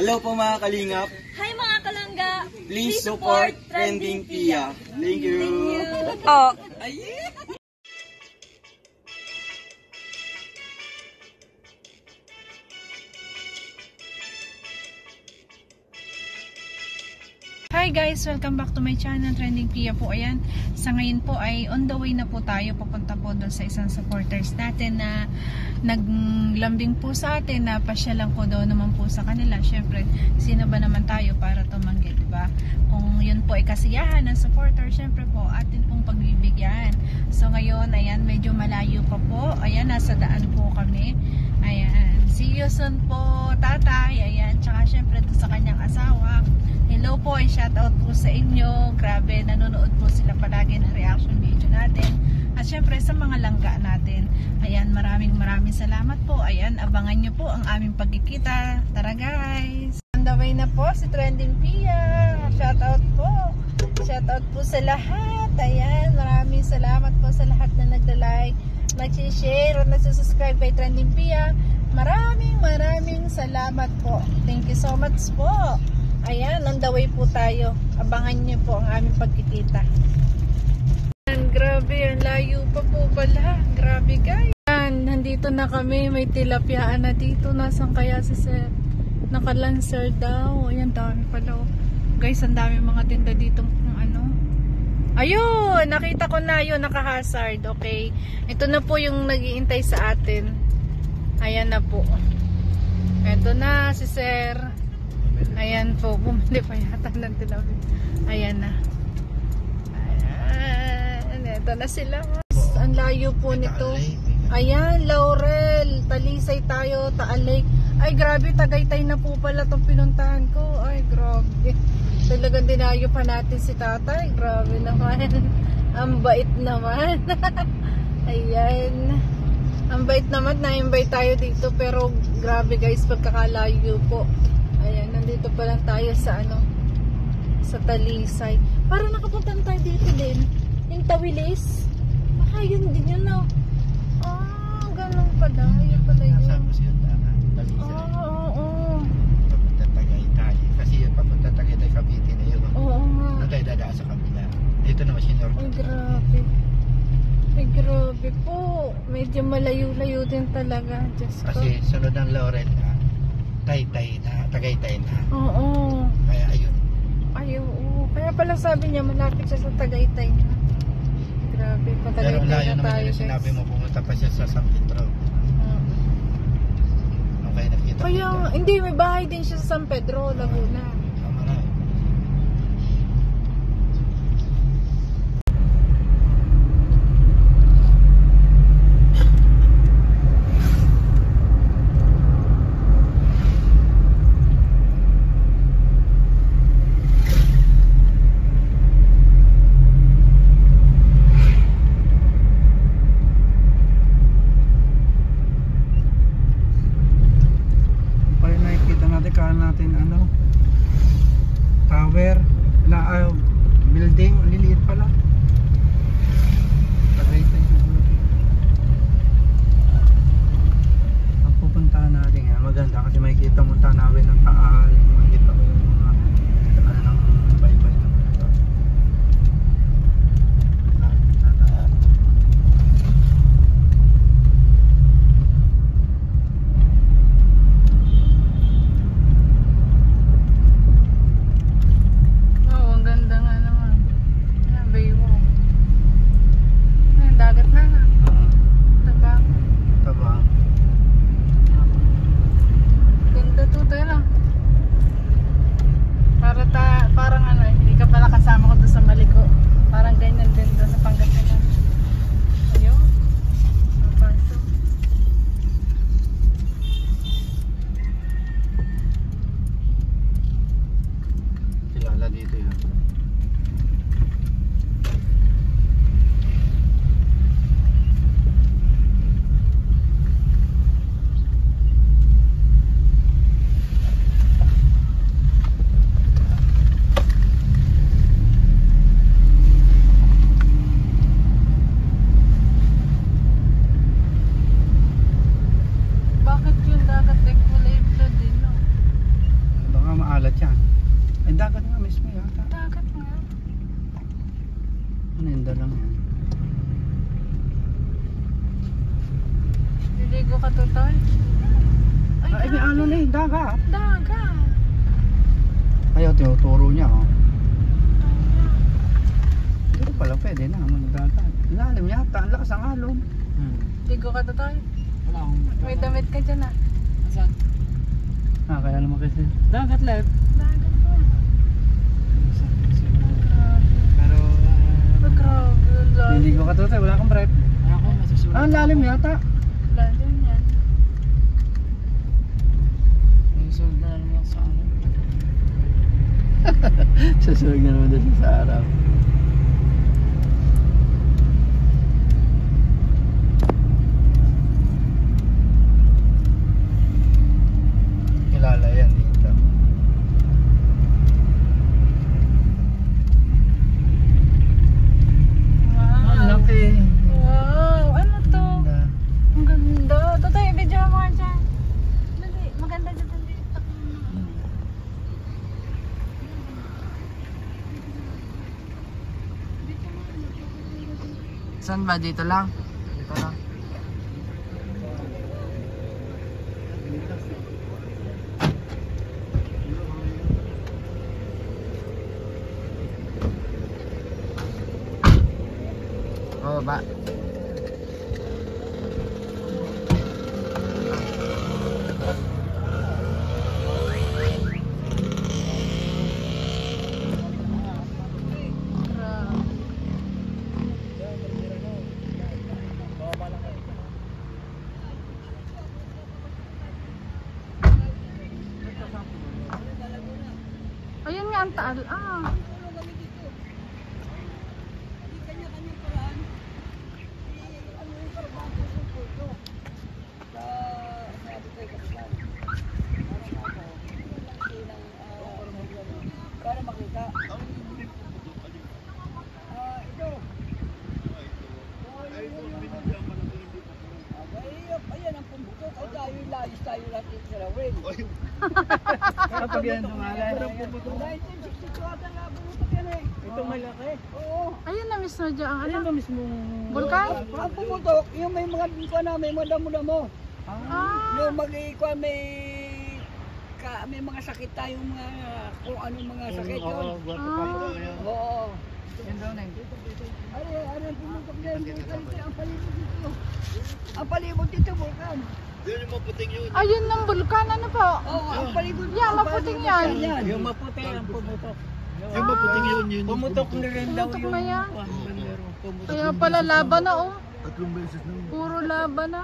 Hello po mga kalingap. Hi mga kalangga. Please support Trending Pia. Thank you. Oh. Hi guys! Welcome back to my channel, Trending Pia po. Ayan, sa ngayon po ay on the way na po tayo papunta po doon sa isang supporters natin na naglambing po sa atin na pasyalan ko daw naman po sa kanila. Syempre, sino ba naman tayo para tumanggi, diba? Kung yun po ay kasiyahan ng supporter, syempre po atin pong pagbibigyan. So ngayon, ayan, medyo malayo pa po. Ayan, nasa daan po kami. Ayan, see you soon po, tatay. Ayan, tsaka syempre doon sa kanyang asawa. Hello po, and shout out po sa inyo. Grabe, nanonood po sila palagi ng reaction video natin. At syempre sa mga langga natin. Ayan, maraming salamat po. Ayan, abangan nyo po ang aming pagkikita. Tara guys! On the way na po si Trending Pia. Shout out po. Shout out po sa lahat. Ayan, maraming salamat po sa lahat na nagla-like, nag-share, at nagsusubscribe kay Trending Pia. Maraming salamat po. Thank you so much po. Ayan, on the way po tayo. Abangan niyo po ang aming pagkikita. Grabe, ang layo pa po pala. Grabe guys. Ayan, nandito na kami. May tilapyaan na dito. Nasaan kaya si Sir? Nakalancer daw. Ayan, dami pala. Guys, ang dami mga tinda dito. Ano? Ayun, nakita ko na yun. Naka-hazard. Okay. Ito na po yung nag-iintay sa atin. Ayan na po. Ito na si Sir. Ayan po, bumili pa yata ng tilapia. Ayan na. Ayan, ito na sila. Ang layo po nito. Ayan, Laurel, Talisay tayo, Taal Lake. Ay grabe, Tagaytay na po pala itong pinuntahan ko. Ay grabe. Talagang dinayo pa natin si tatay. Grabe naman. Ang bait naman. Ayan. Ang bait naman, na-invite tayo dito. Pero grabe guys, pagkakalayo po. Ayan, nandito pa lang tayo sa ano, sa Talisay. Parang nakapunta tayo dito din. Yung Tawilis. Baka yun din yun, no? Ah, ganun pala. Yun pala yun. Nasaan siya Talisay? Oo. Papunta Tagaytay. Kasi yung papunta Tagaytay, Cavite na yun. Oo nga. Doon tayo dadaan sa kabila. Dito naman si North. Ay, grabe. Ay, grabe po. Medyo malayo-layo din talaga. Diyos ko. Kasi sunod ng Laurel na Taytay na, Tagaytay na. Oo. Kaya ayun. Ay, oo. Kaya pala sabi niya, malapit siya sa Tagaytay na. Grabe, Pero patagaytay layo na naman tayo, yung guys. sinabi mo, pumunta pa siya sa San Pedro. Okay, nakita Kaya, kita. hindi, may bahay din siya sa San Pedro, Laguna. Tama na. Natin ano, tower na building, liliit pala. Tagaytay siguro. Ang pupuntahan natin yan, maganda kasi makikita mo tanawin ng Taal, makikita mo yung mga ano ng baybay ng ito. maalat yan. Ay, dagat nga mismo yata. Dagat nga. Paninda lang yan. Liligo ka total? Ay, may ano na eh, dagat. Dagat. Ayaw, tinuturo niya, oh. Dito pala pwede na, magdagat. Lalim yata, ang lakas ang alon. Ligo ka total? Wala akong... May damit ka dyan ah. Saan? Kaya naman kasi. Dagat left. Dagat nga. Pero... Oh, grabe. Lalim. Hindi ko katutoy, wala kang brief. Wala akong masusunod. Ah, ang lalim yata. Lalim yan. Masusunod na naman sa ano. Susunod na naman doon sa araw. Kilala yan dito. Wow. Ang laki. Wow. Ano to? Ganda. Ang ganda. Totoy, video mo nga dyan. Dali, maganda dyan. Dali. Saan ba? Dito lang? Dito lang. Oh, ba? Ayun nga ang taal. Ah. Para makita. Ayan ang pumbutok. Ay tayo layos tayo natin sa rawin. Kapag yan dumalay. 1962 ata nga bumutok yan eh. Ito malaki. Oo. Ayun na mismo dyan ang Ayan ano. ba mismong... Vulkan? Ang pumutok, yung may mga kuha na, may mga damo-damo. Ah. Yung mag-ikuha may mga sakit tayong mga, kung anong mga sakit yun. Oo. Yan daw na Ano ang pumutok na yun? Ang palibot dito. Ang palibot dito, vulkan. Ayun ng bulkan. Ano po? Oo, ang palibot. Yeah, maputing yan. Yung maputi ang pumutok. Yung maputing yun. Pumutok na rin daw Pumutok yung... na yan. Pumutok. Kaya pala laban na oh. Tatlong beses na. Puro laban na.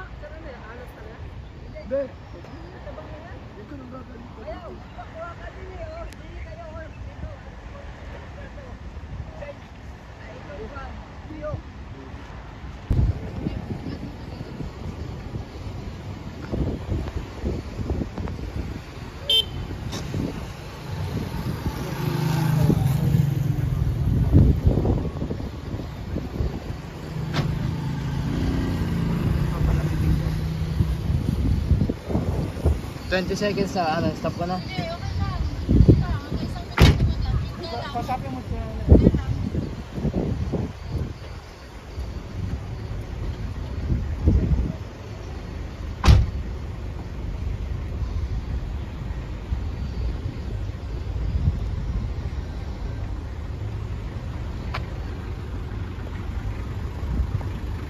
$20 seconds na, ano, stop ko na. Pasapin mo siya.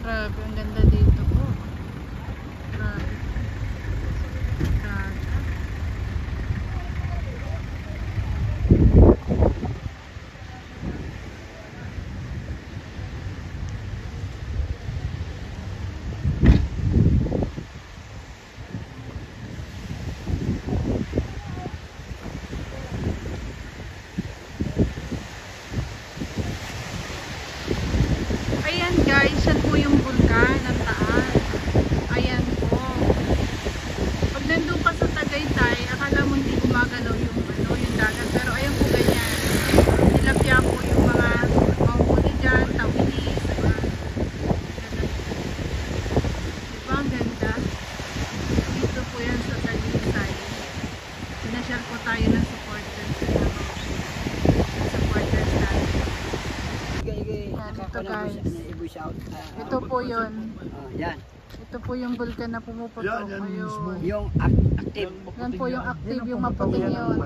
Grabe, ang ganda dito po. Grabe. Grabe. South. Ito po yun. Yan. Ito po yung vulkan na pumuputok. Ayun. Yung active. Yan po yung active, yung maputing yun.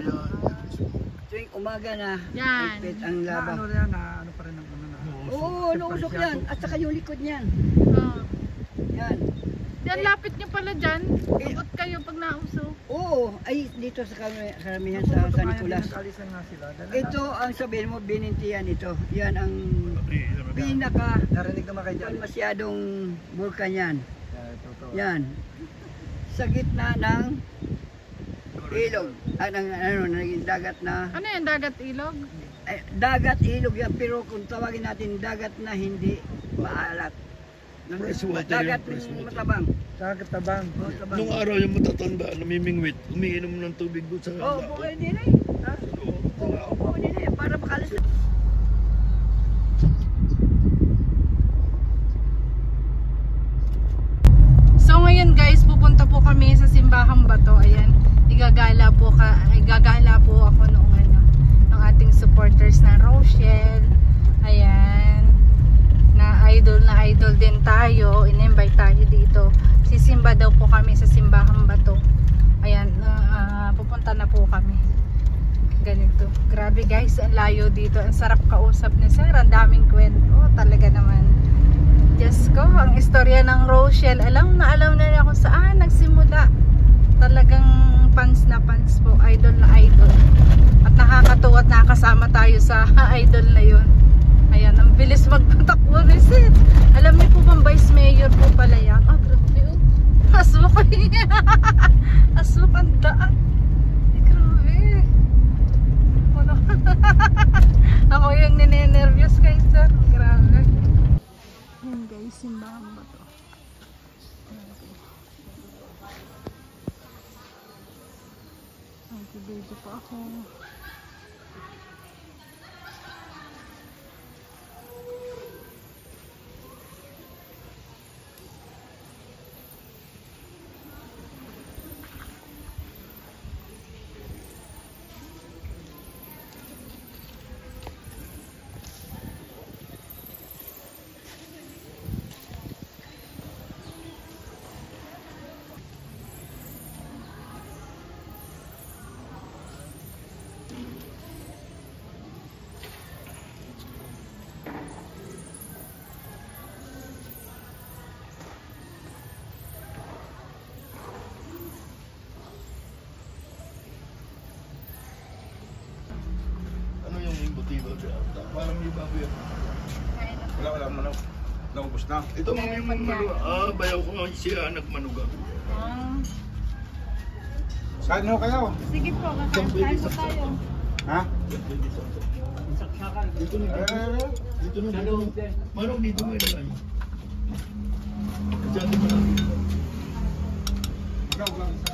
Tuwing umaga na, Yan. ipit ang laba. Ano yan, ano pa rin ang ano na. Oo, nausok yan. At saka yung likod niyan. Ah. Yan. Yan, lapit nyo pala dyan. Abot kayo pag nausok. Oo, ay dito sa karamihan sa San Nicolas. Alisan nga sila. Ito ang sabihin mo, binintiyan ito. Yan ang pinaka Narinig naman kayo dyan. masyadong vulkan yan. Totoo. Yan. Sa gitna ng ilog. Naging dagat na. Ano yan, dagat ilog? Dagat ilog yan, pero kung tawagin natin dagat na hindi maalat. Dagat matabang. Dagat tabang. Matabang. Nung araw yung matatanda, namimingwit, umiinom ng tubig doon sa Oo, handa. pwede na eh. Ha? Oo, pwede na eh. Para makalas. So ngayon guys, pupunta po kami sa Simbahang Bato. Ayan, igagala po ako noong ng ating supporters na Rochelle. Ayan, na idol din tayo. In-invite tayo dito. Sisimba daw po kami sa Simbahang Bato. Ayan, pupunta na po kami. Ganito. Grabe guys, ang layo dito. Ang sarap kausap ni Sir. Ang daming kwento. Talaga naman. Diyos ko, ang istorya ng Rochelle. Alam na ako saan nagsimula. Talagang fans na fans po. Idol na idol. At nakakatuwa at nakasama tayo sa idol na yun. Ayan, ang bilis magpatakbo ni Sir. Alam niyo po bang Vice Mayor po pala yan? Ah, grabe oh. Aswak niya. Aswak ang daan. Grabe. Ano? Ako yung ninenervyos kay Sir. Grabe. Ayan guys, Simbahang Bato. Nag-video pa ako. Ano yung embutido siya? Parang may bago yan. Wala manok. Naubos na. Ito mga yung manuga. Bayaw ko nga siya nagmanuga. Saan ho kayo? Sige po, kakain po tayo. Ha? Dito na. Parang dito mo ilagay. Diyan di malapit. Ikaw lang isa.